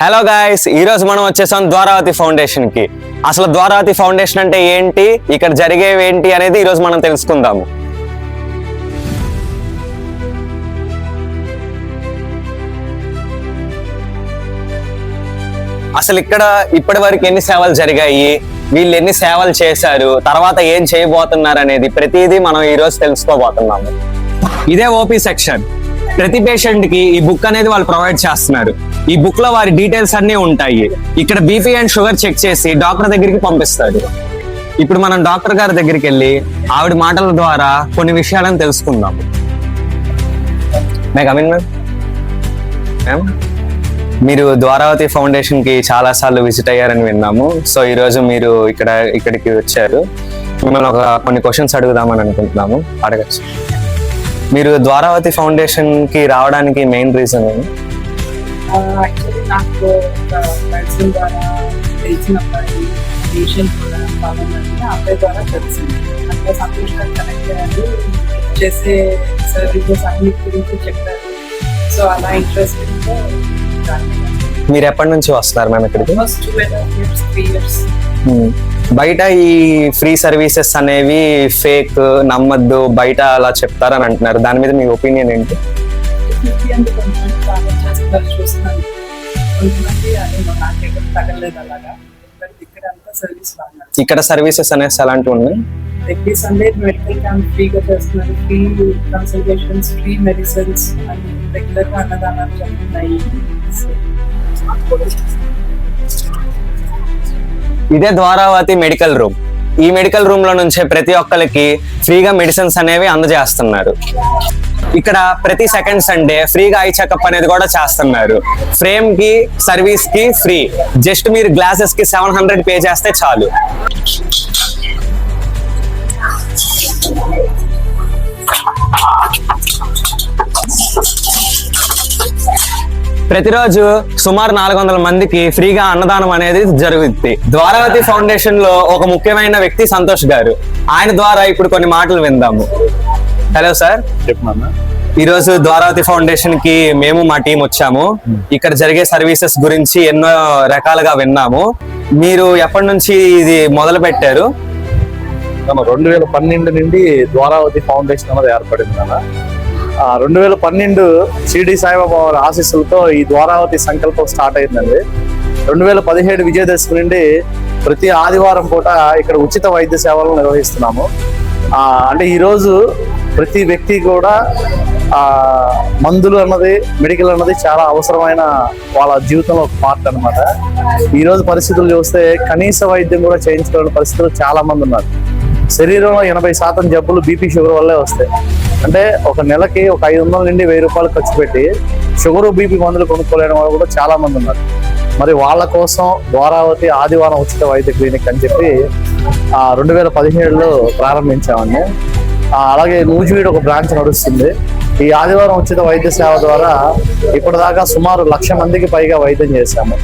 Hello guys, ఈ రోజు మనం వచ్చేసాం ద్వారావతి ఫౌండేషన్ కి. అసలు ద్వారావతి ఫౌండేషన్ అంటే ఏంటి, ఇక్కడ జరిగేవి ఏంటి అనేది ఈ రోజు మనం తెలుసుకుందాము. అసలు ఇక్కడ ఇప్పటి వరకు ఎన్ని సేవలు జరిగాయి, వీళ్ళు ఎన్ని సేవలు చేశారు, తర్వాత ఏం చేయబోతున్నారు అనేది ప్రతిదీ మనం ఈ రోజు తెలుసుకోబోతున్నాము. ఇదే ఓపీ సెక్షన్. ప్రతి పేషెంట్ కి ఈ బుక్ అనేది వాళ్ళు ప్రొవైడ్ చేస్తున్నారు. ఈ బుక్ లో వారి డీటెయిల్స్ అన్ని ఉంటాయి. ఇక్కడ బీపీ అండ్ షుగర్ చెక్ చేసి డాక్టర్ దగ్గరికి పంపిస్తాడు. ఇప్పుడు మనం డాక్టర్ గారి దగ్గరికి వెళ్ళి ఆవిడ మాటల ద్వారా కొన్ని విషయాలను తెలుసుకుందాం. మ్యామ్, మీరు ద్వారావతి ఫౌండేషన్ కి చాలా సార్లు విజిట్ అయ్యారని విన్నాము. సో ఈ రోజు మీరు ఇక్కడికి వచ్చారు. మిమ్మల్ని కొన్ని క్వశ్చన్స్ అడుగుదామని అనుకుంటున్నాము. అడగచ్చు. మీరు ద్వారావతి ఫౌండేషన్ కి రావడానికి మెయిన్ రీజన్ ఏంటి? యాక్చువల్లీ నాకు మెడిసిన్ ద్వారా తెలిసిన పేషెంట్ కూడా అబ్బాయి ద్వారా తెలిసింది. అంటే సంతోష్ గారు కనెక్ట్ అయ్యారు, చేసే సర్వీసెస్ అన్ని గురించి చెప్పారు. సో అలా ఇంట్రెస్టింగ్గా మీరు ఎప్పటి నుంచి వస్తున్నారు మ్యామ్ ఇక్కడికి? 2.5 years, 3 years. బయట ఈ ఫ్రీ సర్వీసెస్ అనేవి ఫేక్, నమ్మద్దు, బయట అలా చెప్తారని అంటున్నారు. దాని మీద మీ ఒపీనియన్ ఏంటి? చూస్తున్నాను, కొంతమంది నాకెక్కడ తగలేదు అలాగా. ఇక్కడ అంతా సర్వీస్ బాగా. ఇక్కడ సర్వీసెస్ అనేసి అలాంటివి ఉన్నాయి. ఎవ్రీ సండే మెడికల్ క్యాంప్ ఫ్రీగా చేస్తున్నారు. Free consultations, free medicines and regular గా అన్నదానాలు జరుగుతున్నాయి. ఇదే ద్వారావతి మెడికల్ రూమ్. ఈ మెడికల్ రూమ్ లో నుంచే ప్రతి ఒక్కరికి ఫ్రీగా మెడిసిన్స్ అనేవి అందజేస్తున్నారు. ఇక్కడ ప్రతి సెకండ్ సండే ఫ్రీగా ఐ చెకప్ అనేది కూడా చేస్తున్నారు. ఫ్రేమ్ కి, సర్వీస్ కి ఫ్రీ. జస్ట్ మీరు గ్లాసెస్ కి 700 పే చేస్తే చాలు. ప్రతిరోజు సుమారు 400 మందికి ఫ్రీగా అన్నదానం అనేది జరుగుతుంది. ద్వారావతి ఫౌండేషన్ లో ఒక ముఖ్యమైన వ్యక్తి సంతోష్ గారు. ఆయన ద్వారా ఇప్పుడు కొన్ని మాటలు విందాము. హలో సార్, చెప్పమన్నా. ఈ రోజు ద్వారావతి ఫౌండేషన్ కి మేము మా టీం వచ్చాము. ఇక్కడ జరిగే సర్వీసెస్ గురించి ఎన్నో రకాలుగా విన్నాము. మీరు ఎప్పటి నుంచి ఇది మొదలు పెట్టారు? 2012 నుండి ద్వారావతి ఫౌండేషన్ అనేది ఏర్పడింది కదా. 2012 షిరిడి సాయిబాబా వారి ఆశీస్సులతో ఈ ద్వారావతి సంకల్పం స్టార్ట్ అయిందండి. 2017 విజయదశమి నుండి ప్రతి ఆదివారం పూట ఇక్కడ ఉచిత వైద్య సేవలను నిర్వహిస్తున్నాము. అంటే ఈరోజు ప్రతి వ్యక్తి కూడా మందులు అన్నది, మెడికల్ అన్నది చాలా అవసరమైన వాళ్ళ జీవితంలో ఒక పార్ట్ అనమాట. ఈరోజు పరిస్థితులు చూస్తే కనీస వైద్యం కూడా చేయించుకోలేని పరిస్థితులు చాలా మంది ఉన్నారు. శరీరంలో 80% జబ్బులు బీపీ, షుగర్ వల్లే వస్తాయి. అంటే ఒక నెలకి ఒక 500 నుండి 1000 రూపాయలు ఖర్చు పెట్టి షుగర్, బీపీ మందులు కొనుక్కోలేని వాళ్ళు కూడా చాలా మంది ఉన్నారు. మరి వాళ్ళ కోసం ద్వారావతి ఆదివారం ఉచిత వైద్య క్లినిక్ అని చెప్పి 2017లో ప్రారంభించామండి. అలాగే నూజివీడు ఒక బ్రాంచ్ నడుస్తుంది. ఈ ఆదివారం ఉచిత వైద్య సేవ ద్వారా ఇప్పటిదాకా సుమారు 1,00,000 మందికి పైగా వైద్యం చేశాము.